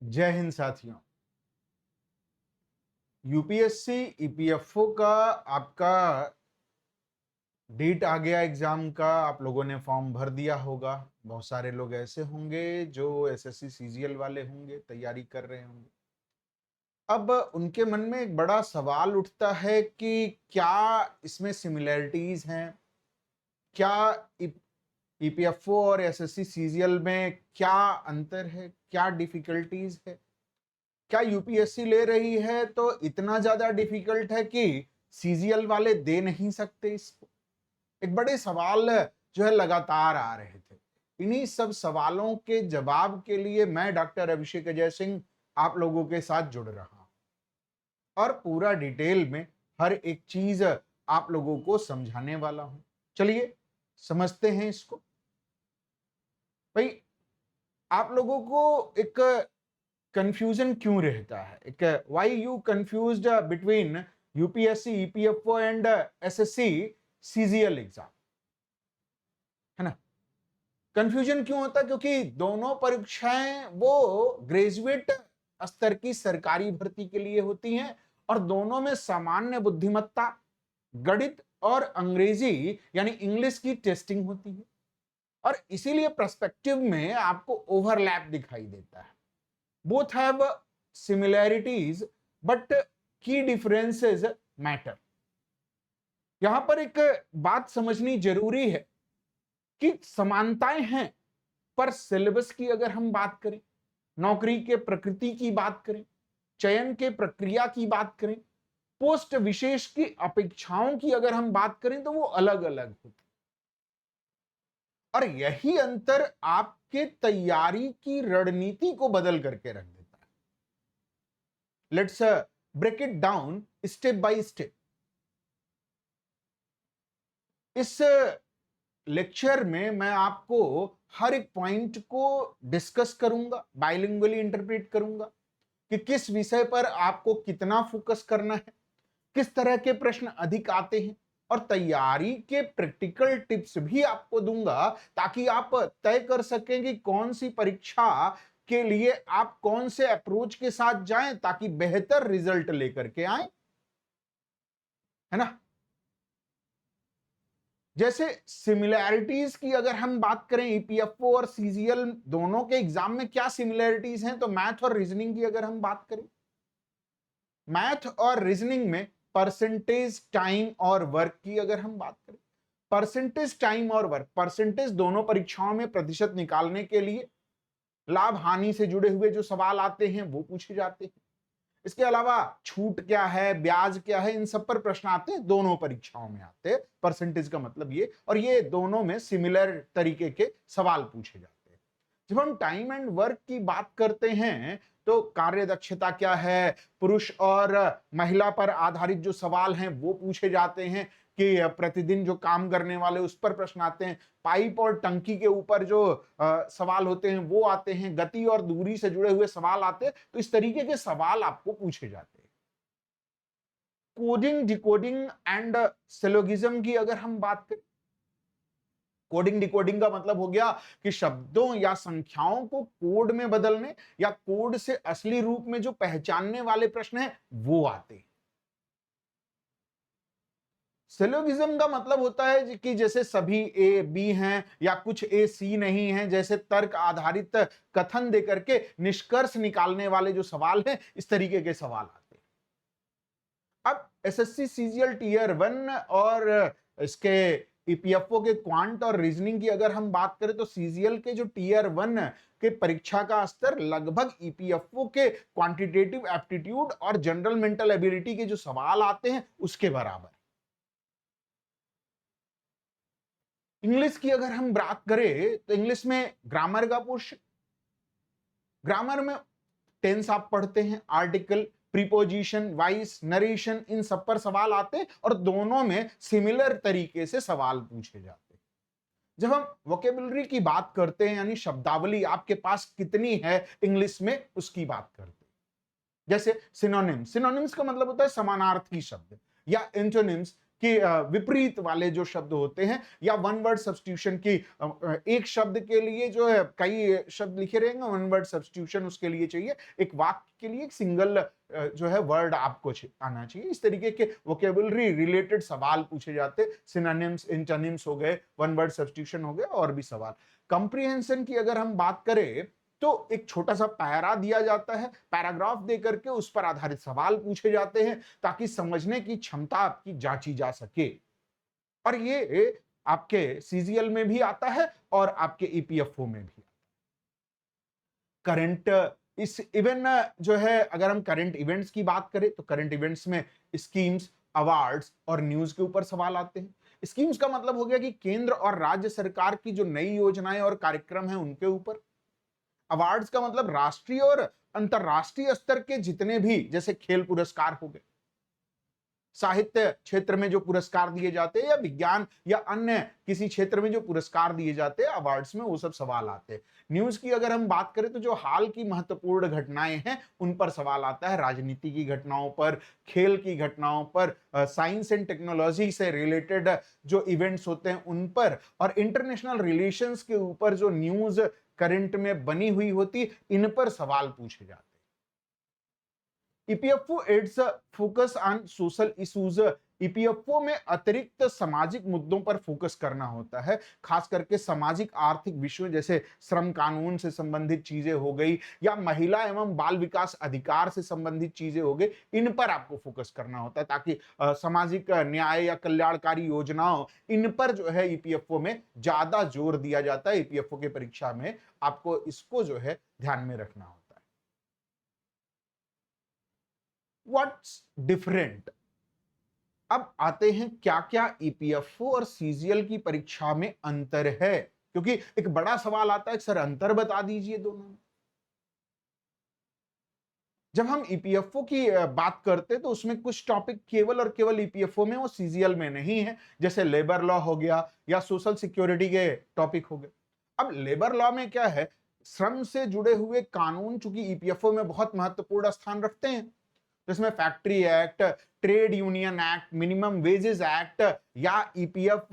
जय हिंद साथियों। UPSC EPFO का आपका डेट आ गया एग्जाम का। आप लोगों ने फॉर्म भर दिया होगा। बहुत सारे लोग ऐसे होंगे जो एसएससी सीजीएल वाले होंगे, तैयारी कर रहे होंगे। अब उनके मन में एक बड़ा सवाल उठता है कि क्या इसमें सिमिलैरिटीज हैं, क्या ईपीएफओ और एसएससी सीजीएल में क्या अंतर है, क्या डिफिकल्टीज है। क्या यूपीएससी ले रही है तो इतना ज्यादा डिफिकल्ट है कि सीजीएल वाले दे नहीं सकते इसको। एक बड़े सवाल जो है लगातार आ रहे थे। इन्हीं सब सवालों के जवाब के लिए मैं डॉक्टर अभिषेक अजय सिंह आप लोगों के साथ जुड़ रहा हूं और पूरा डिटेल में हर एक चीज आप लोगों को समझाने वाला हूं। चलिए समझते हैं इसको। भाई, आप लोगों को एक कंफ्यूजन क्यों रहता है, एक why you confused between UPSC EPFO and SSC CGL exam, है ना। कंफ्यूजन क्यों होता है? क्योंकि दोनों परीक्षाएं वो ग्रेजुएट स्तर की सरकारी भर्ती के लिए होती हैं और दोनों में सामान्य बुद्धिमत्ता, गणित और अंग्रेजी यानी इंग्लिश की टेस्टिंग होती है और इसीलिए पर्सपेक्टिव में आपको ओवरलैप दिखाई देता है। बोथ हैव सिमिलैरिटीज बट की डिफरेंसेस मैटर। यहां पर एक बात समझनी जरूरी है कि समानताएं हैं, पर सिलेबस की अगर हम बात करें, नौकरी के प्रकृति की बात करें, चयन के प्रक्रिया की बात करें, पोस्ट विशेष की अपेक्षाओं की अगर हम बात करें तो वो अलग अलग होती। और यही अंतर आपके तैयारी की रणनीति को बदल करके रख देता है। Let's break it down step by step. इस लेक्चर में मैं आपको हर एक पॉइंट को डिस्कस करूंगा, बाइलिंगुअली इंटरप्रेट करूंगा कि किस विषय पर आपको कितना फोकस करना है, किस तरह के प्रश्न अधिक आते हैं और तैयारी के प्रैक्टिकल टिप्स भी आपको दूंगा ताकि आप तय कर सकें कि कौन सी परीक्षा के लिए आप कौन से अप्रोच के साथ जाएं ताकि बेहतर रिजल्ट लेकर के आए, है ना। जैसे सिमिलैरिटीज की अगर हम बात करें, ईपीएफओ और सीजीएल दोनों के एग्जाम में क्या सिमिलैरिटीज हैं, तो मैथ और रीजनिंग की अगर हम बात करें, मैथ और रीजनिंग में परसेंटेज, टाइम और वर्क की अगर हम बात करें, परसेंटेज, टाइम और वर्क, परसेंटेज दोनों परीक्षाओं में प्रतिशत निकालने के लिए लाभ हानि से जुड़े हुए जो सवाल आते हैं वो पूछे जाते हैं। इसके अलावा छूट क्या है, ब्याज क्या है, इन सब पर प्रश्न आते हैं, दोनों परीक्षाओं में आते हैं। परसेंटेज का मतलब ये, और ये दोनों में सिमिलर तरीके के सवाल पूछे जाते हैं। जब हम टाइम एंड वर्क की बात करते हैं तो कार्य दक्षता क्या है, पुरुष और महिला पर आधारित जो सवाल हैं वो पूछे जाते हैं कि प्रतिदिन जो काम करने वाले उस पर प्रश्न आते हैं। पाइप और टंकी के ऊपर जो सवाल होते हैं वो आते हैं। गति और दूरी से जुड़े हुए सवाल आते हैं। तो इस तरीके के सवाल आपको पूछे जाते हैं। कोडिंग, डिकोडिंग एंड सिलोगिज्म की अगर हम बात करें, कोडिंग डिकोडिंग का मतलब हो गया कि शब्दों या संख्याओं को कोड में बदलने या कोड से असली रूप में जो पहचानने वाले प्रश्न हैं वो आते हैं। सिलोगिज्म का मतलब होता है कि जैसे सभी ए बी हैं या कुछ ए सी नहीं है, जैसे तर्क आधारित कथन देकर के निष्कर्ष निकालने वाले जो सवाल हैं, इस तरीके के सवाल आते हैं। अब एसएससी सीजीएल टीयर 1 और इसके ईपीएफओ के क्वांट और रीजनिंग की अगर हम बात करें तो सीजीएल के जो टीयर 1 के परीक्षा का स्तर लगभग ईपीएफओ के क्वांटिटेटिव एप्टीट्यूड और जनरल मेंटल एबिलिटी के जो सवाल आते हैं उसके बराबर। इंग्लिश की अगर हम बात करें तो इंग्लिश में ग्रामर का पोर्शन, ग्रामर में टेंस आप पढ़ते हैं, आर्टिकल, प्रीपोजिशन, वाइस, नरेशन, इन सब पर सवाल आते हैं और दोनों में सिमिलर तरीके से सवाल पूछे जाते हैं। जब हम वोकेबुलरी की बात करते हैं यानी शब्दावली आपके पास कितनी है इंग्लिश में, उसकी बात करते हैं। जैसे सिनोनिम्स, सिनोनिम्स का मतलब होता है समानार्थी शब्द, या एंटोनिम्स कि विपरीत वाले जो शब्द होते हैं, या वन वर्ड सब्स्टिट्यूशन की एक शब्द के लिए जो है कई शब्द लिखे रहेंगे, वन वर्ड सब्स्टिट्यूशन उसके लिए चाहिए, एक वाक्य के लिए एक सिंगल जो है वर्ड आपको आना चाहिए। इस तरीके के वोकेबुलरी रिलेटेड सवाल पूछे जाते, सिनोनिम्स इंटोनिम्स हो गए, वन वर्ड सब्स्टिट्यूशन हो गए, और भी सवाल। कंप्रीहेंशन की अगर हम बात करें तो एक छोटा सा पैरा दिया जाता है, पैराग्राफ दे करके उस पर आधारित सवाल पूछे जाते हैं ताकि समझने की क्षमता आपकी जांची जा सके। और ये आपके सीजीएल में भी आता है और आपके ईपीएफओ में भी। करंट इस इवन जो है, अगर हम करंट इवेंट्स की बात करें तो करंट इवेंट्स में स्कीम्स, अवार्ड्स और न्यूज के ऊपर सवाल आते हैं। स्कीम्स का मतलब हो गया कि केंद्र और राज्य सरकार की जो नई योजनाएं और कार्यक्रम हैं उनके ऊपर। अवार्ड्स का मतलब राष्ट्रीय और अंतरराष्ट्रीय स्तर के जितने भी, जैसे खेल पुरस्कार हो गए, साहित्य क्षेत्र में जो पुरस्कार दिए जाते हैं, या विज्ञान या अन्य किसी क्षेत्र में जो पुरस्कार दिए जाते हैं अवार्ड्स में, वो सब सवाल आते हैं। न्यूज की अगर हम बात करें तो जो हाल की महत्वपूर्ण घटनाएं हैं उन पर सवाल आता है, राजनीति की घटनाओं पर, खेल की घटनाओं पर, साइंस एंड टेक्नोलॉजी से रिलेटेड जो इवेंट्स होते हैं उन पर, और इंटरनेशनल रिलेशंस के ऊपर जो न्यूज करंट में बनी हुई होती, इन पर सवाल पूछे जाते हैं। EPFO aids focus on social issues. EPFO में अतिरिक्त सामाजिक मुद्दों पर फोकस करना होता है, खास करके सामाजिक आर्थिक विषयों जैसे श्रम कानून से संबंधित चीजें हो गई, या महिला एवं बाल विकास अधिकार से संबंधित चीजें हो गई, इन पर आपको फोकस करना होता है ताकि सामाजिक न्याय या कल्याणकारी योजनाओं, इन पर जो है ईपीएफओ में ज्यादा जोर दिया जाता है। ईपीएफओ की परीक्षा में आपको इसको जो है ध्यान में रखना होता है। What's different. अब आते हैं क्या क्या ईपीएफओ और सीजीएल की परीक्षा में अंतर है, क्योंकि एक बड़ा सवाल आता है सर अंतर बता दीजिए दोनों में। जब हम ईपीएफओ की बात करते हैं तो उसमें कुछ टॉपिक केवल और केवल ईपीएफओ में, वो सीजीएल में नहीं है, जैसे लेबर लॉ हो गया या सोशल सिक्योरिटी के टॉपिक हो गए। अब लेबर लॉ में क्या है, श्रम से जुड़े हुए कानून चूंकि ईपीएफओ में बहुत महत्वपूर्ण स्थान रखते हैं, जिसमें factory act, trade union act, minimum wages act या ईपीएफ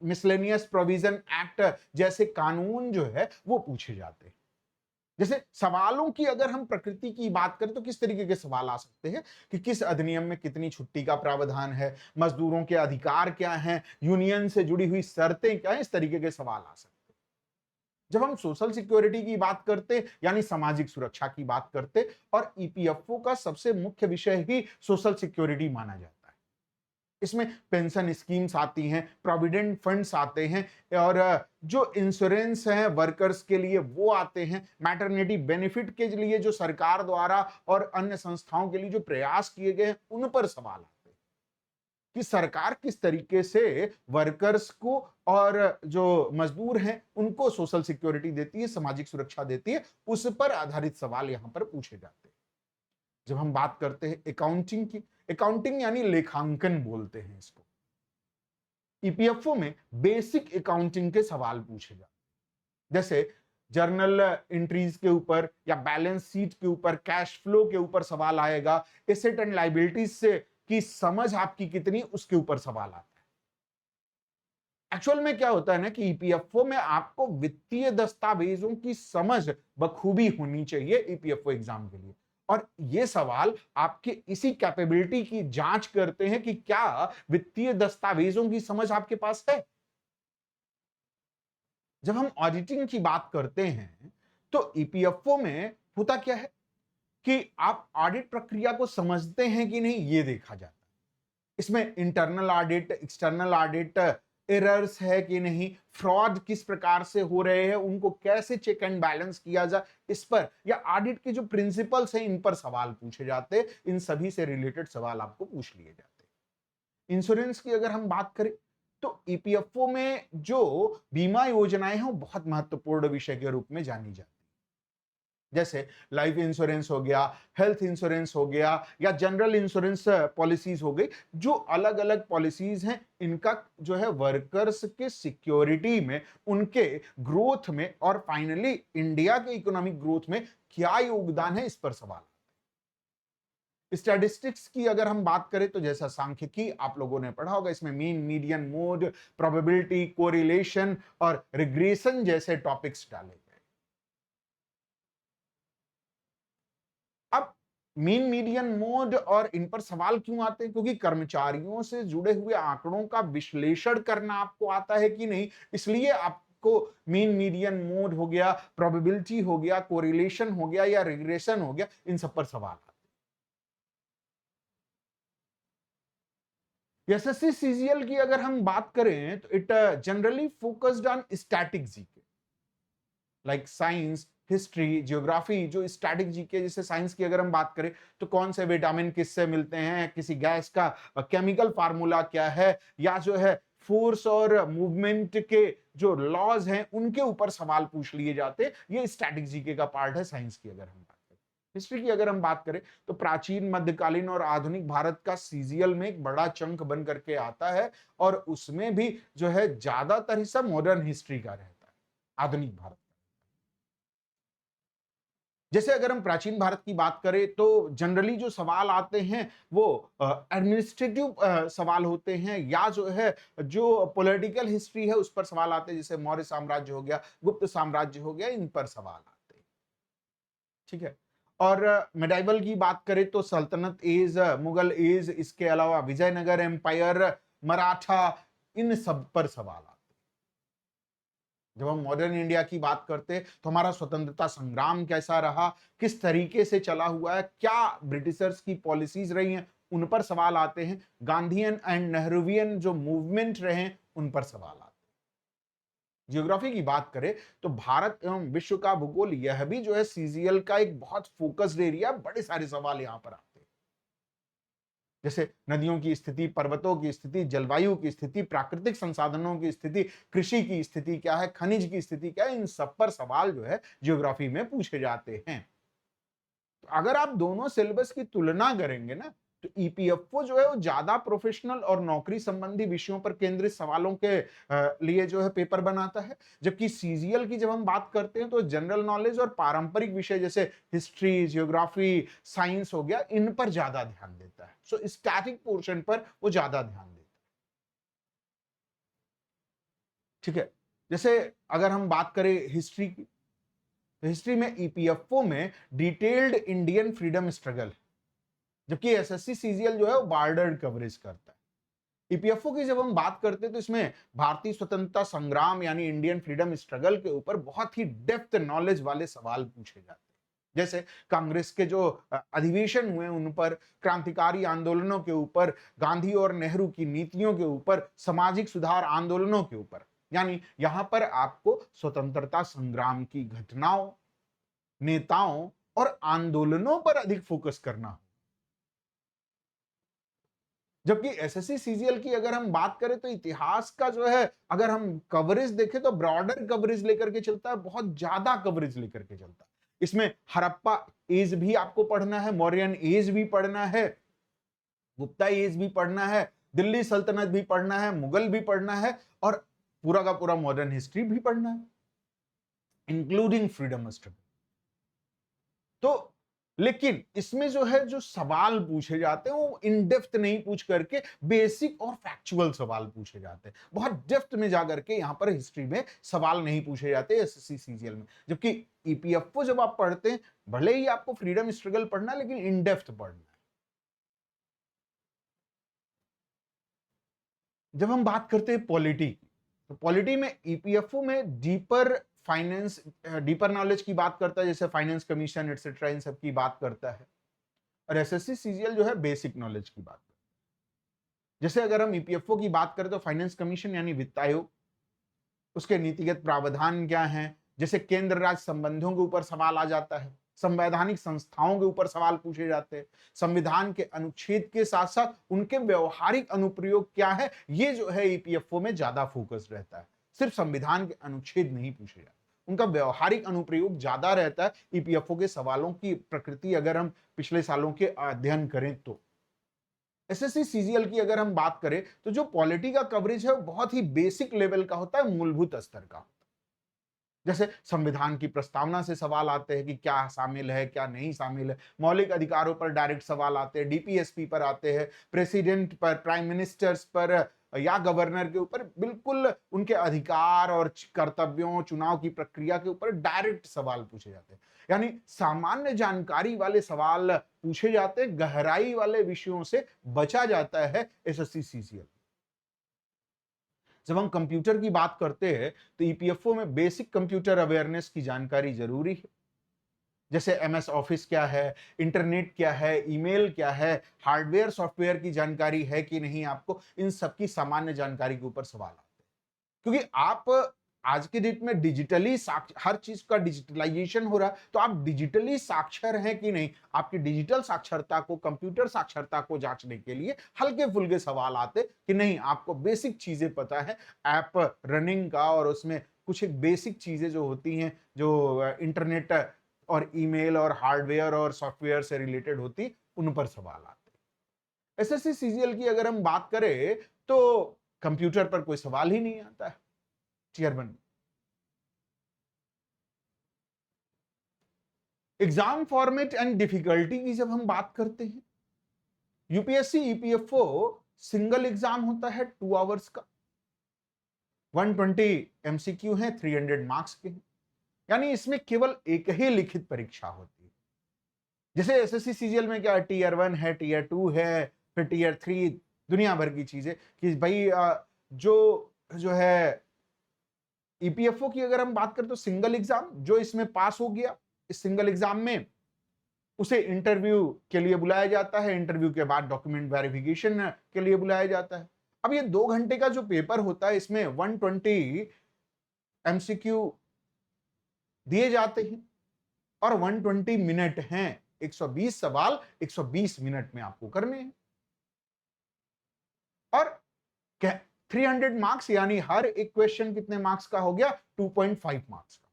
मिसलेनियस प्रोविजन एक्ट जैसे कानून जो है वो पूछे जाते हैं। जैसे सवालों की अगर हम प्रकृति की बात करें तो किस तरीके के सवाल आ सकते हैं कि किस अधिनियम में कितनी छुट्टी का प्रावधान है, मजदूरों के अधिकार क्या हैं, यूनियन से जुड़ी हुई शर्तें क्या हैं, इस तरीके के सवाल आ सकते हैं। जब हम सोशल सिक्योरिटी की बात करते, यानी सामाजिक सुरक्षा की बात करते, और ईपीएफओ का सबसे मुख्य विषय ही सोशल सिक्योरिटी माना जाता है। इसमें पेंशन स्कीम्स आती हैं, प्रोविडेंट फंड्स आते हैं, और जो इंश्योरेंस है वर्कर्स के लिए वो आते हैं, मैटरनिटी बेनिफिट के लिए जो सरकार द्वारा और अन्य संस्थाओं के लिए जो प्रयास किए गए हैं उन पर सवाल आते हैं कि सरकार किस तरीके से वर्कर्स को और जो मजदूर हैं उनको सोशल सिक्योरिटी देती है, सामाजिक सुरक्षा देती है, उस पर आधारित सवाल यहां पर पूछे जाते हैं। जब हम बात करते हैं अकाउंटिंग की, अकाउंटिंग यानी लेखांकन बोलते हैं इसको, ईपीएफओ में बेसिक अकाउंटिंग के सवाल पूछे जाते हैं, जैसे जर्नल एंट्रीज के ऊपर या बैलेंस शीट के ऊपर, कैश फ्लो के ऊपर सवाल आएगा, एसेट एंड लायबिलिटीज से की समझ आपकी कितनी, उसके ऊपर सवाल आता है। एक्चुअल में क्या होता है ना कि ईपीएफओ में आपको वित्तीय दस्तावेजों की समझ बखूबी होनी चाहिए ईपीएफओ एग्जाम के लिए, और ये सवाल आपके इसी कैपेबिलिटी की जांच करते हैं कि क्या वित्तीय दस्तावेजों की समझ आपके पास है। जब हम ऑडिटिंग की बात करते हैं तो ईपीएफओ में होता क्या है कि आप ऑडिट प्रक्रिया को समझते हैं कि नहीं, ये देखा जाता है। इसमें internal audit, external audit, errors है कि नहीं, फ्रॉड किस प्रकार से हो रहे हैं, उनको कैसे चेक एंड बैलेंस किया जाए, इस पर, या ऑडिट के जो प्रिंसिपल्स हैं इन पर सवाल पूछे जाते हैं। इन सभी से रिलेटेड सवाल आपको पूछ लिए जाते हैं। इंश्योरेंस की अगर हम बात करें तो ईपीएफओ में जो बीमा योजनाएं हैं वो बहुत महत्वपूर्ण विषय के रूप में जानी जाती है, जैसे लाइफ इंश्योरेंस हो गया, हेल्थ इंश्योरेंस हो गया, या जनरल इंश्योरेंस पॉलिसीज हो गई। जो अलग अलग पॉलिसीज हैं इनका जो है वर्कर्स के सिक्योरिटी में, उनके ग्रोथ में, और फाइनली इंडिया के इकोनॉमिक ग्रोथ में क्या योगदान है, इस पर सवाल। स्टैटिस्टिक्स की अगर हम बात करें तो जैसा सांख्यिकी आप लोगों ने पढ़ा होगा, इसमें mean, median, mode, probability, correlation और रिग्रेशन जैसे टॉपिक्स डाले गए। अब मीन, मीडियन, मोड और इन पर सवाल क्यों आते हैं? क्योंकि कर्मचारियों से जुड़े हुए आंकड़ों का विश्लेषण करना आपको आता है कि नहीं, इसलिए आपको मीन, मीडियन, मोड हो गया, प्रोबेबिलिटी हो गया, कोरिलेशन हो गया या रिग्रेशन हो गया, इन सब पर सवाल आते हैं। एसएससी सीजीएल की अगर हम बात करें तो it generally focused on static GK, like science, history, geography. जो स्टैटिक जीके जैसे साइंस की अगर हम बात करें तो कौन से विटामिन किससे मिलते हैं, किसी गैस का केमिकल फार्मूला क्या है, या जो है फोर्स और मूवमेंट के जो लॉज हैं उनके ऊपर सवाल पूछ लिए जाते हैं। ये स्टैटिक जीके का पार्ट है साइंस की अगर हम बात करें। हिस्ट्री की अगर हम बात करें तो प्राचीन, मध्यकालीन और आधुनिक भारत का सीजीएल में एक बड़ा चंक बन करके आता है, और उसमें भी जो है ज्यादातर हिस्सा मॉडर्न हिस्ट्री का रहता है, आधुनिक भारत। जैसे अगर हम प्राचीन भारत की बात करें तो जनरली जो सवाल आते हैं वो एडमिनिस्ट्रेटिव सवाल होते हैं, या जो है जो पॉलिटिकल हिस्ट्री है उस पर सवाल आते हैं, जैसे मौर्य साम्राज्य हो गया, गुप्त साम्राज्य हो गया, इन पर सवाल आते हैं। ठीक है। और मेडाइवल की बात करें तो सल्तनत एज, मुगल एज, इसके अलावा विजयनगर एम्पायर, मराठा, इन सब पर सवाल आते हैं। जब हम मॉडर्न इंडिया की बात करते हैं तो हमारा स्वतंत्रता संग्राम कैसा रहा, किस तरीके से चला हुआ है, क्या ब्रिटिशर्स की पॉलिसीज रही हैं, उन पर सवाल आते हैं। गांधीयन एंड नेहरूवियन जो मूवमेंट रहे उन पर सवाल आते हैं। जियोग्राफी की बात करें तो भारत एवं विश्व का भूगोल, यह भी जो है सीजीएल का एक बहुत फोकस्ड एरिया, बड़े सारे सवाल यहां पर आते हैं। जैसे नदियों की स्थिति, पर्वतों की स्थिति, जलवायु की स्थिति, प्राकृतिक संसाधनों की स्थिति, कृषि की स्थिति क्या है, खनिज की स्थिति क्या है, इन सब पर सवाल जो है ज्योग्राफी में पूछे जाते हैं। तो अगर आप दोनों सिलेबस की तुलना करेंगे ना तो ईपीएफओ जो है वो ज्यादा प्रोफेशनल और नौकरी संबंधी विषयों पर केंद्रित सवालों के लिए जो है पेपर बनाता है, जबकि सीजीएल की जब हम बात करते हैं तो जनरल नॉलेज और पारंपरिक विषय जैसे हिस्ट्री, जियोग्राफी, साइंस हो गया, इन पर ज्यादा ध्यान देता है। सो स्टैटिक पोर्शन पर वो ज्यादा ध्यान देता है। ठीक है। जैसे अगर हम बात करें हिस्ट्री की, तो हिस्ट्री में ईपीएफओ में डिटेल्ड इंडियन फ्रीडम स्ट्रगल, जबकि एसएससी सीजीएल जो है वो बॉर्डर कवरेज करता है। ईपीएफओ की जब हम बात करते हैं तो इसमें भारतीय स्वतंत्रता संग्राम यानी इंडियन फ्रीडम स्ट्रगल के ऊपर बहुत ही डेप्थ नॉलेज वाले सवाल पूछे जाते हैं। जैसे कांग्रेस के जो अधिवेशन हुए उन पर, क्रांतिकारी आंदोलनों के ऊपर, गांधी और नेहरू की नीतियों के ऊपर, सामाजिक सुधार आंदोलनों के ऊपर। यानी यहां पर आपको स्वतंत्रता संग्राम की घटनाओं, नेताओं और आंदोलनों पर अधिक फोकस करना हो। जबकि एसएससी सीजीएल की अगर हम बात करें तो इतिहास का जो है अगर हम कवरेज देखें तो ब्रॉडर कवरेज लेकर के चलता है, बहुत ज्यादा कवरेज लेकर के चलता है। इसमें हड़प्पा एज भी आपको पढ़ना है, मौर्यन एज भी पढ़ना है, गुप्ता एज भी पढ़ना है, दिल्ली सल्तनत भी पढ़ना है, मुगल भी पढ़ना है, और पूरा का पूरा मॉडर्न हिस्ट्री भी पढ़ना है, इंक्लूडिंग फ्रीडम स्ट्रगल। तो लेकिन इसमें जो है जो सवाल पूछे जाते हैं वो इन डेप्थ नहीं पूछ करके बेसिक और फैक्चुअल सवाल पूछे जाते हैं। बहुत डेप्थ में जाकर के यहां पर हिस्ट्री में सवाल नहीं पूछे जाते एसएससी सीजीएल में। जबकि ईपीएफओ जब आप पढ़ते हैं, भले ही आपको फ्रीडम स्ट्रगल पढ़ना है लेकिन इन डेप्थ पढ़ना है। जब हम बात करते हैं पॉलिटी की, तो पॉलिटी में ईपीएफओ में डीपर फाइनेंस, डीपर नॉलेज की बात करता है, जैसे फाइनेंस कमीशन एटसेट्रा, इन सब की बात करता है। और एसएससी सीजीएल जो है बेसिक नॉलेज की बात करता है। जैसे अगर हम ईपीएफओ की बात करें तो फाइनेंस कमीशन यानी वित्त आयोग, उसके नीतिगत प्रावधान क्या हैं, जैसे केंद्र राज्य संबंधों के ऊपर सवाल आ जाता है, संवैधानिक संस्थाओं के ऊपर सवाल पूछे जाते हैं, संविधान के अनुच्छेद के साथ साथ उनके व्यवहारिक अनुप्रयोग क्या है, ये जो है ईपीएफओ में ज्यादा फोकस रहता है। सिर्फ संविधान के अनुच्छेद नहीं पूछे जाते, उनका व्यवहारिक अनुप्रयोग ज्यादा रहता है। ईपीएफओ के सवालों की प्रकृति अगर हम पिछले सालों के अध्ययन करें तो एसएससी सीजीएल की अगर हम बात करें तो जो पॉलिटी का कवरेज है वो बहुत ही बेसिक लेवल का होता है, मूलभूत स्तर का। जैसे संविधान की प्रस्तावना से सवाल आते हैं कि क्या शामिल है, क्या नहीं शामिल है। मौलिक अधिकारों पर डायरेक्ट सवाल आते हैं, डीपीएसपी पर आते हैं, प्रेसिडेंट पर, प्राइम मिनिस्टर्स पर या गवर्नर के ऊपर बिल्कुल उनके अधिकार और कर्तव्यों, चुनाव की प्रक्रिया के ऊपर डायरेक्ट सवाल पूछे जाते हैं। यानी सामान्य जानकारी वाले सवाल पूछे जाते हैं, गहराई वाले विषयों से बचा जाता है एसएससी सीजीएल। जब हम कंप्यूटर की बात करते हैं तो ईपीएफओ में बेसिक कंप्यूटर अवेयरनेस की जानकारी जरूरी है। जैसे एमएस ऑफिस क्या है, इंटरनेट क्या है, ईमेल क्या है, हार्डवेयर सॉफ्टवेयर की जानकारी है कि नहीं आपको, इन सब की सामान्य जानकारी के ऊपर सवाल आते हैं। क्योंकि आप आज के डेट में डिजिटली हर चीज का डिजिटलाइजेशन हो रहा है, तो आप डिजिटली साक्षर हैं कि नहीं, आपकी डिजिटल साक्षरता को, कंप्यूटर साक्षरता को जांचने के लिए हल्के फुल्के सवाल आते कि नहीं आपको बेसिक चीजें पता है ऐप रनिंग का, और उसमें कुछ एक बेसिक चीजें जो होती हैं, जो इंटरनेट और ईमेल और हार्डवेयर और सॉफ्टवेयर से रिलेटेड होती, उन पर सवाल आते। एसएससी सीजीएल की अगर हम बात करें तो कंप्यूटर पर कोई सवाल ही नहीं आता है tier 1। Exam format and difficulty की जब हम बात करते हैं, यूपीएससी ईपीएफओ सिंगल एग्जाम होता है 2 आवर्स का, 120 एमसीक्यू है, 300 मार्क्स के हैं। यानी इसमें केवल एक ही लिखित परीक्षा होती है। जैसे एसएससी सीजीएल में क्या टीयर 1 है, टीयर 2 है, फिर टीयर 3, दुनिया भर की चीजें कि भाई जो जो है ईपीएफओ की अगर हम बात करें तो सिंगल एग्जाम, जो इसमें पास हो गया इस सिंगल एग्जाम में उसे इंटरव्यू के लिए बुलाया जाता है, इंटरव्यू के बाद डॉक्यूमेंट वेरिफिकेशन के लिए बुलाया जाता है। अब ये 2 घंटे का जो पेपर होता है इसमें 120 एमसीक्यू दिए जाते हैं और 120 मिनट हैं, 120 सवाल 120 मिनट में आपको करने हैं। और 300 मार्क्स, यानी हर एक क्वेश्चन कितने मार्क्स का हो गया, 2.5 मार्क्स का।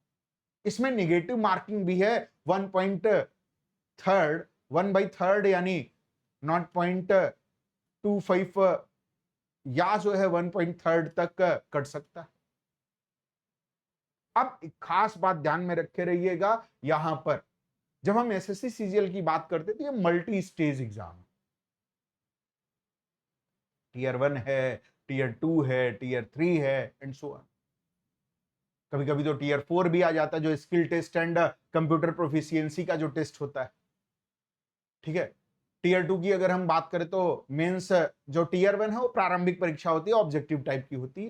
इसमें नेगेटिव मार्किंग भी है 1/3 यानी 0.25 या जो है 1/3 तक कट सकता है। अब एक खास बात ध्यान में रखे रहिएगा, यहां पर जब हम एसएससी सीजीएल की बात करते तो ये मल्टी स्टेज एग्जाम है। टीयर 1 है, टीयर 2 है, टीयर 3 है एंड सो ऑन। कभी कभी तो टीयर 4 भी आ जाता है, जो skill test and computer proficiency का जो टेस्ट होता है। ठीक है, टीयर 2 की अगर हम बात करें तो मेंस, जो टीयर 1 है वो प्रारंभिक परीक्षा होती है, ऑब्जेक्टिव टाइप की होती है।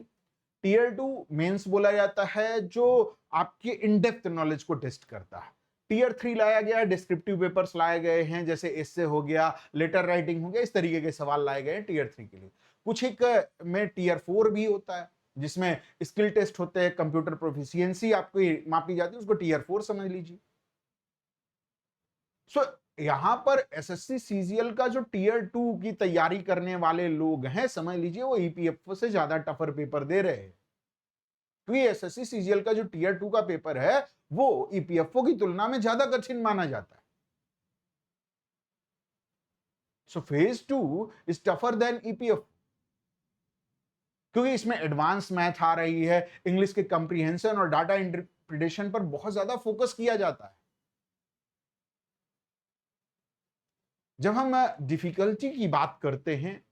टीयर 2 मेंस बोला जाता है, जो आपके इन डेप्थ नॉलेज को टेस्ट करता है। टीयर 3 लाया गया है, डिस्क्रिप्टिव पेपर्स लाए गए हैं, जैसे एस्से हो गया, लेटर राइटिंग हो गया, इस तरीके के सवाल लाए गए हैं टीयर 3 के लिए। कुछ एक में टीयर 4 भी होता है, जिसमें स्किल टेस्ट होते हैं, कंप्यूटर प्रोफिशिएंसी आपको मापी जाती है, उसको टीयर 4 समझ लीजिए। सो यहां पर एसएससी सीजीएल का जो टीयर 2 की तैयारी करने वाले लोग हैं, समझ लीजिए वो ईपीएफओ से ज्यादा टफर पेपर दे रहे हैं। क्योंकि एसएससी सीजीएल का जो टीयर 2 का पेपर है वो ईपीएफओ की तुलना में ज्यादा कठिन माना जाता है। So phase 2 is tougher than EPFO, क्योंकि इसमें एडवांस मैथ आ रही है, इंग्लिश के कंप्रीहेंशन और डाटा इंटरप्रिटेशन पर बहुत ज्यादा फोकस किया जाता है। जब हम डिफिकल्टी की बात करते हैं,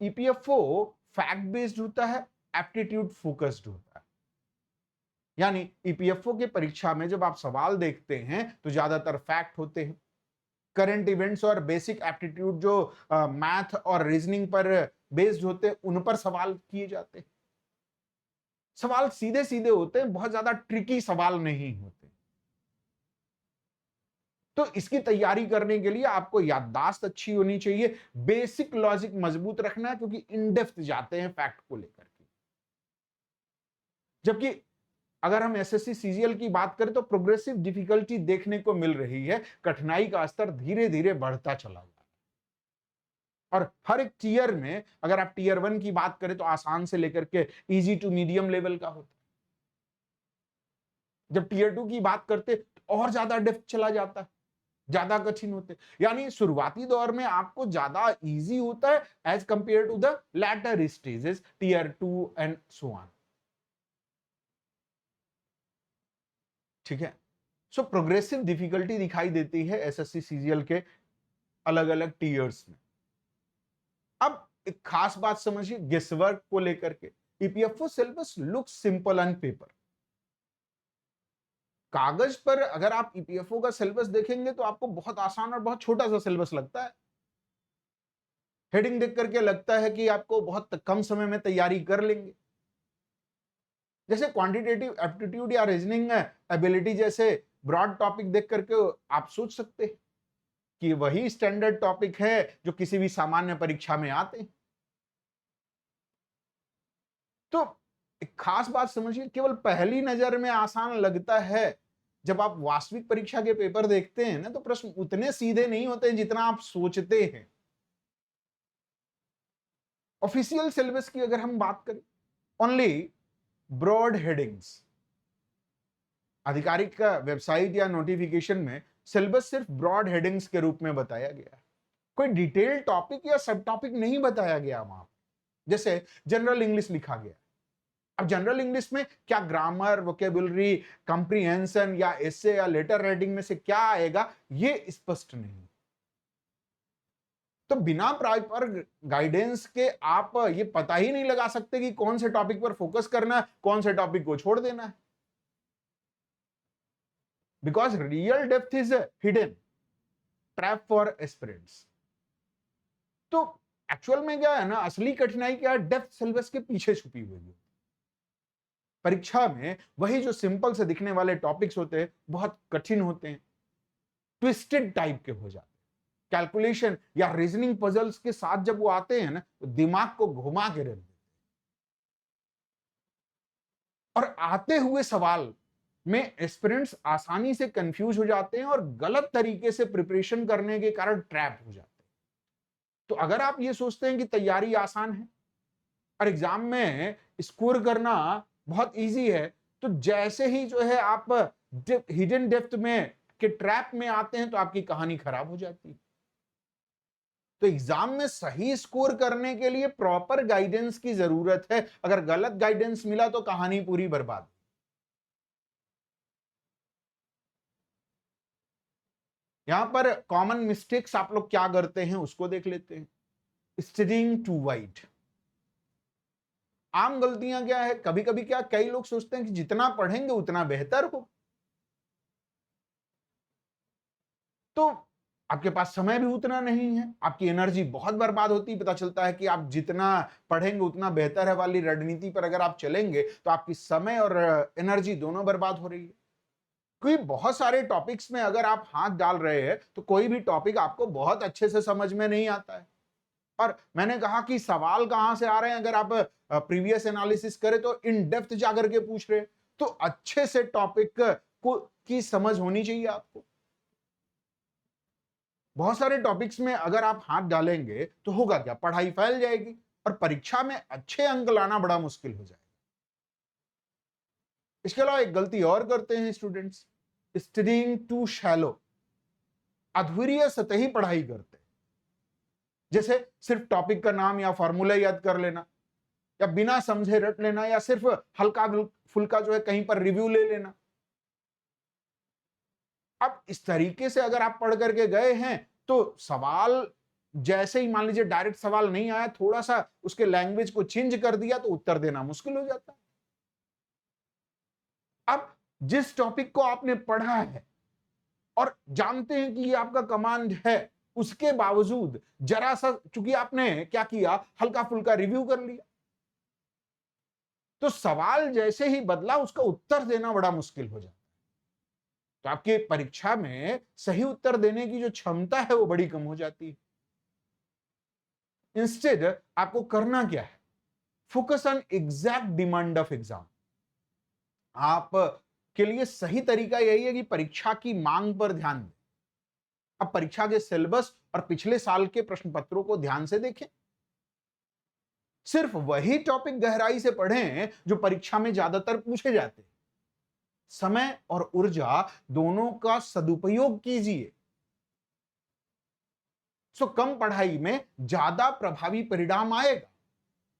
ईपीएफओ फैक्ट बेस्ड होता है, एप्टीट्यूड फोकस्ड होता है। यानी ईपीएफओ के परीक्षा में जब आप सवाल देखते हैं तो ज्यादातर फैक्ट होते हैं, करंट इवेंट्स और बेसिक एप्टीट्यूड जो मैथ और रीजनिंग पर बेस्ड होते हैं, उन पर सवाल किए जाते हैं। सवाल सीधे सीधे होते हैं, बहुत ज्यादा ट्रिकी सवाल नहीं होते। तो इसकी तैयारी करने के लिए आपको याददाश्त अच्छी होनी चाहिए, बेसिक लॉजिक मजबूत रखना है, क्योंकि इन डेप्थ जाते हैं फैक्ट को लेकर के। जबकि अगर हम एसएससी सीजीएल की बात करें तो प्रोग्रेसिव डिफिकल्टी देखने को मिल रही है, कठिनाई का स्तर धीरे धीरे बढ़ता चला गया। और हर एक टीयर में अगर आप टीयर 1 की बात करें तो आसान से लेकर के इजी टू मीडियम लेवल का होता है। जब टीयर 2 की बात करते तो और ज्यादा डेप्थ चला जाता है, ज्यादा कठिन होते। यानी शुरुआती दौर में आपको ज्यादा इजी होता है as compare to the latter stages, tier 2 and so on. ठीक है। सो प्रोग्रेसिव डिफिकल्टी दिखाई देती है एसएससी सीजीएल के अलग अलग टीयर्स में। अब एक खास बात समझिए गेसवर्क को लेकर के, EPFO syllabus look simple on paper. कागज पर अगर आप ईपीएफओ का सिलेबस देखेंगे तो आपको बहुत आसान और बहुत छोटा सा सिलेबस लगता है। हेडिंग देख करके लगता है कि आपको बहुत कम समय में तैयारी कर लेंगे। जैसे क्वांटिटेटिव एप्टीट्यूड या रीजनिंग एबिलिटी जैसे ब्रॉड टॉपिक देख करके आप सोच सकते हैं कि वही स्टैंडर्ड टॉपिक है जो किसी भी सामान्य परीक्षा में आते हैं। तो एक खास बात समझिए, केवल पहली नजर में आसान लगता है, जब आप वास्तविक परीक्षा के पेपर देखते हैं ना तो प्रश्न उतने सीधे नहीं होते जितना आप सोचते हैं। ऑफिशियल सिलेबस की अगर हम बात करें, ओनली ब्रॉड हेडिंग्स, आधिकारिक का वेबसाइट या नोटिफिकेशन में सिलेबस सिर्फ ब्रॉड हेडिंग्स के रूप में बताया गया है। कोई डिटेल टॉपिक या सब टॉपिक नहीं बताया गया वहां। जैसे जनरल इंग्लिश लिखा गया, अब जनरल इंग्लिश में क्या ग्रामर, वोकेबुलरी, कंप्रीहेंशन या एसे या लेटर राइटिंग में से क्या आएगा ये स्पष्ट नहीं। तो बिना प्रॉपर गाइडेंस के आप ये पता ही नहीं लगा सकते कि कौन से टॉपिक पर फोकस करना है, कौन से टॉपिक को छोड़ देना है। Because real depth is hidden trap for aspirants. तो एक्चुअल में क्या है ना, असली कठिनाई क्या है, डेप्थ सिलेबस के पीछे छुपी हुई है। परीक्षा में वही जो सिंपल से दिखने वाले टॉपिक्स होते हैं बहुत कठिन होते हैं, ट्विस्टेड टाइप के हो जाते हैं। कैलकुलेशन या रीजनिंग पजल्स के साथ जब वो आते हैं ना तो दिमाग को घुमा के रख देते हैं। और आते हुए सवाल में एस्पिरेंट्स आसानी से कंफ्यूज हो जाते हैं और गलत तरीके से प्रिपरेशन करने के कारण ट्रैप हो जाते हैं। तो अगर आप ये सोचते हैं कि तैयारी आसान है और एग्जाम में स्कोर करना बहुत इजी है, तो जैसे ही जो है आप हिडन डेप्थ में के ट्रैप में आते हैं तो आपकी कहानी खराब हो जाती है। तो एग्जाम में सही स्कोर करने के लिए प्रॉपर गाइडेंस की जरूरत है। अगर गलत गाइडेंस मिला तो कहानी पूरी बर्बाद। यहां पर कॉमन मिस्टेक्स आप लोग क्या करते हैं उसको देख लेते हैं। स्टडीइंग टू वाइड, आम गलतियां क्या है, कभी कभी क्या कई लोग सोचते हैं कि जितना पढ़ेंगे उतना बेहतर हो। तो आपके पास समय भी उतना नहीं है, आपकी एनर्जी बहुत बर्बाद होती है। पता चलता है कि आप जितना पढ़ेंगे उतना बेहतर है वाली रणनीति पर अगर आप चलेंगे तो आपकी समय और एनर्जी दोनों बर्बाद हो रही है। क्योंकि बहुत सारे टॉपिक्स में अगर आप हाथ डाल रहे हैं तो कोई भी टॉपिक आपको बहुत अच्छे से समझ में नहीं आता है। और मैंने कहा कि सवाल कहां से आ रहे हैं, अगर आप प्रीवियस एनालिसिस करें तो इन डेप्थ जाकर के पूछ रहे हैं, तो अच्छे से टॉपिक को की समझ होनी चाहिए आपको। बहुत सारे टॉपिक्स में अगर आप हाथ डालेंगे तो होगा क्या, पढ़ाई फैल जाएगी और परीक्षा में अच्छे अंक लाना बड़ा मुश्किल हो जाएगा। इसके अलावा एक गलती और करते हैं स्टूडेंट्स, स्टडीइंग टू शैलो, अधूरी सतही पढ़ाई करते हैं। जैसे सिर्फ टॉपिक का नाम या फॉर्मूला याद कर लेना, या बिना समझे रट लेना, या सिर्फ हल्का फुल्का जो है कहीं पर रिव्यू ले लेना। अब इस तरीके से अगर आप पढ़ करके गए हैं तो सवाल जैसे ही मान लीजिए डायरेक्ट सवाल नहीं आया, थोड़ा सा उसके लैंग्वेज को चेंज कर दिया तो उत्तर देना मुश्किल हो जाता है। अब जिस टॉपिक को आपने पढ़ा है और जानते हैं कि ये आपका कमांड है, उसके बावजूद जरा सा चूंकि आपने क्या किया, हल्का फुल्का रिव्यू कर लिया, तो सवाल जैसे ही बदला उसका उत्तर देना बड़ा मुश्किल हो जाता है। तो आपकी परीक्षा में सही उत्तर देने की जो क्षमता है वो बड़ी कम हो जाती है। इंस्टेड आपको करना क्या है, focus on exact demand of exam. आप के लिए सही तरीका यही है कि परीक्षा की मांग पर ध्यान दें। अब परीक्षा के सिलेबस और पिछले साल के प्रश्न पत्रों को ध्यान से देखें। सिर्फ वही टॉपिक गहराई से पढ़ें जो परीक्षा में ज्यादातर पूछे जाते हैं। समय और ऊर्जा दोनों का सदुपयोग कीजिए। कम पढ़ाई में ज्यादा प्रभावी परिणाम आएगा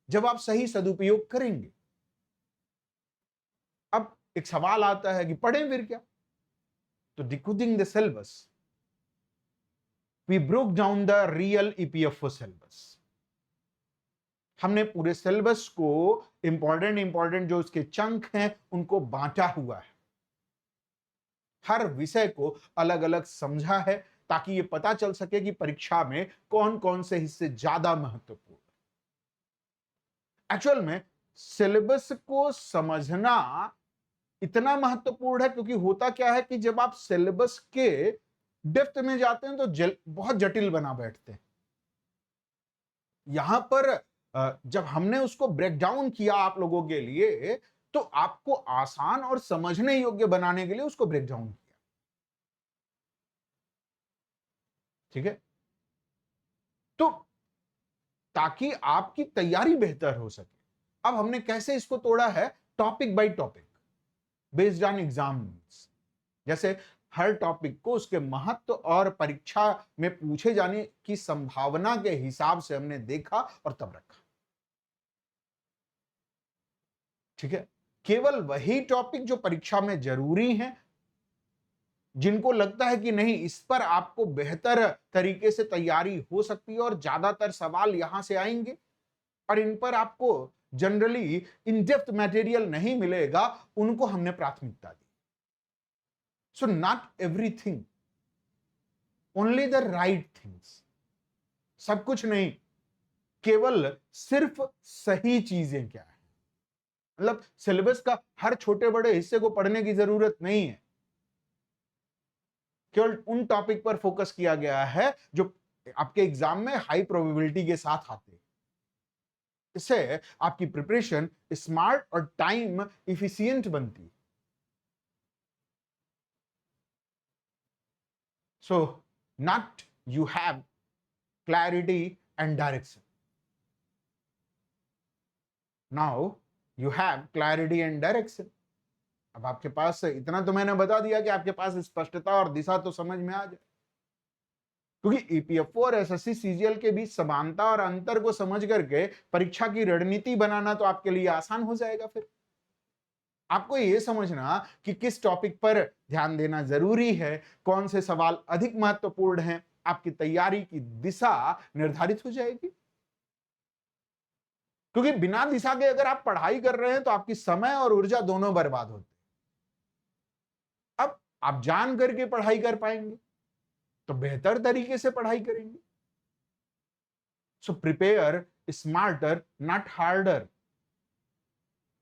जब आप सही सदुपयोग करेंगे। अब एक सवाल आता है कि पढ़ें फिर क्या, तो decoding the syllabus, we broke down the real EPFO syllabus. हमने पूरे सिलेबस को इंपॉर्टेंट जो उसके चंक हैं उनको बांटा हुआ है, हर विषय को अलग अलग समझा है ताकि ये पता चल सके कि परीक्षा में कौन कौन से हिस्से ज्यादा महत्वपूर्ण। एक्चुअल में सिलेबस को समझना इतना महत्वपूर्ण है क्योंकि होता क्या है कि जब आप सिलेबस के डेप्थ में जाते हैं तो बहुत जटिल बना बैठते हैं। यहां पर जब हमने उसको ब्रेक डाउन किया आप लोगों के लिए, तो आपको आसान और समझने योग्य बनाने के लिए उसको ब्रेक डाउन किया। ठीक है, तो ताकि आपकी तैयारी बेहतर हो सके। अब हमने कैसे इसको तोड़ा है, topic by topic based on exams. जैसे हर टॉपिक को उसके महत्व और परीक्षा में पूछे जाने की संभावना के हिसाब से हमने देखा और तब रखा। ठीक है, केवल वही टॉपिक जो परीक्षा में जरूरी हैं, जिनको लगता है कि नहीं इस पर आपको बेहतर तरीके से तैयारी हो सकती है और ज्यादातर सवाल यहां से आएंगे और इन पर आपको जनरली इन डेप्थ मटेरियल नहीं मिलेगा, उनको हमने प्राथमिकता दी। So not everything, only the right things. सब कुछ नहीं, केवल सिर्फ सही चीजें क्या है। मतलब सिलेबस का हर छोटे बड़े हिस्से को पढ़ने की जरूरत नहीं है, केवल उन टॉपिक पर फोकस किया गया है जो आपके एग्जाम में हाई प्रोबेबिलिटी के साथ आते हैं। इससे आपकी प्रिपरेशन स्मार्ट और टाइम इफिशिएंट बनती है। So not you have clarity and direction, now you have clarity and direction. अब आपके पास इतना तो मैंने बता दिया कि आपके पास स्पष्टता और दिशा तो समझ में आ जाए, क्योंकि ईपीएफओ और एसएससी सीजीएल के बीच समानता और अंतर को समझ करके परीक्षा की रणनीति बनाना तो आपके लिए आसान हो जाएगा। फिर आपको यह समझना कि किस टॉपिक पर ध्यान देना जरूरी है, कौन से सवाल अधिक महत्वपूर्ण हैं, आपकी तैयारी की दिशा निर्धारित हो जाएगी। क्योंकि बिना दिशा के अगर आप पढ़ाई कर रहे हैं तो आपकी समय और ऊर्जा दोनों बर्बाद होते हैं। अब आप जान करके पढ़ाई कर पाएंगे तो बेहतर तरीके से पढ़ाई करेंगे। So prepare smarter not harder.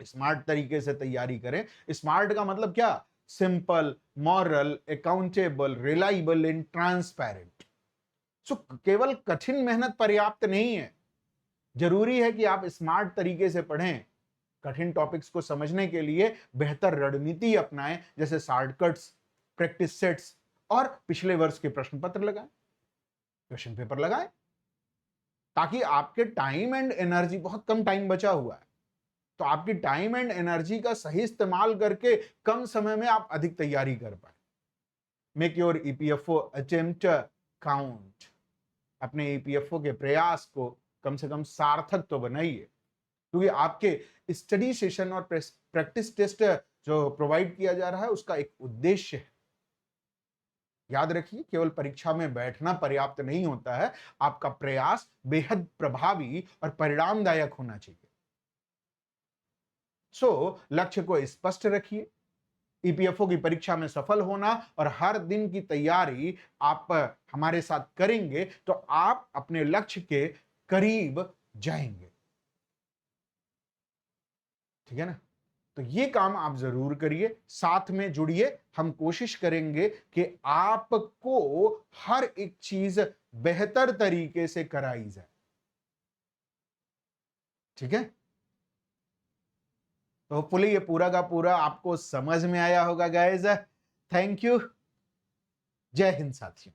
Smart तरीके से तैयारी करें। स्मार्ट का मतलब क्या, simple, moral, accountable, reliable and transparent. So केवल कठिन मेहनत पर्याप्त नहीं है, जरूरी है कि आप स्मार्ट तरीके से पढ़ें। कठिन टॉपिक्स को समझने के लिए बेहतर रणनीति अपनाएं, जैसे शॉर्टकट्स, प्रैक्टिस सेट्स और पिछले वर्ष के प्रश्न पत्र लगाएं, क्वेश्चन पेपर लगाएं, ताकि आपके टाइम एंड एनर्जी, बहुत कम टाइम बचा हुआ है, तो आपकी टाइम एंड एनर्जी का सही इस्तेमाल करके कम समय में आप अधिक तैयारी कर पाए। Make your EPFO attempt count. अपने ईपीएफओ के प्रयास को कम से कम सार्थक तो बनाइए, क्योंकि आपके स्टडी सेशन और प्रैक्टिस टेस्ट जो प्रोवाइड किया जा रहा है उसका एक उद्देश्य है। याद रखिए, केवल परीक्षा में बैठना पर्याप्त नहीं होता है, आपका प्रयास बेहद प्रभावी और परिणामदायक होना चाहिए। सो लक्ष्य को स्पष्ट रखिए। ईपीएफओ की परीक्षा में सफल होना और हर दिन की तैयारी आप हमारे साथ करेंगे तो आप अपने लक्ष्य के करीब जाएंगे। ठीक है ना, तो ये काम आप जरूर करिए, साथ में जुड़िए। हम कोशिश करेंगे कि आपको हर एक चीज बेहतर तरीके से कराई जाए। ठीक है, तो होपफुली ये पूरा का पूरा आपको समझ में आया होगा गाइस। Thank you. जय हिंद साथियों।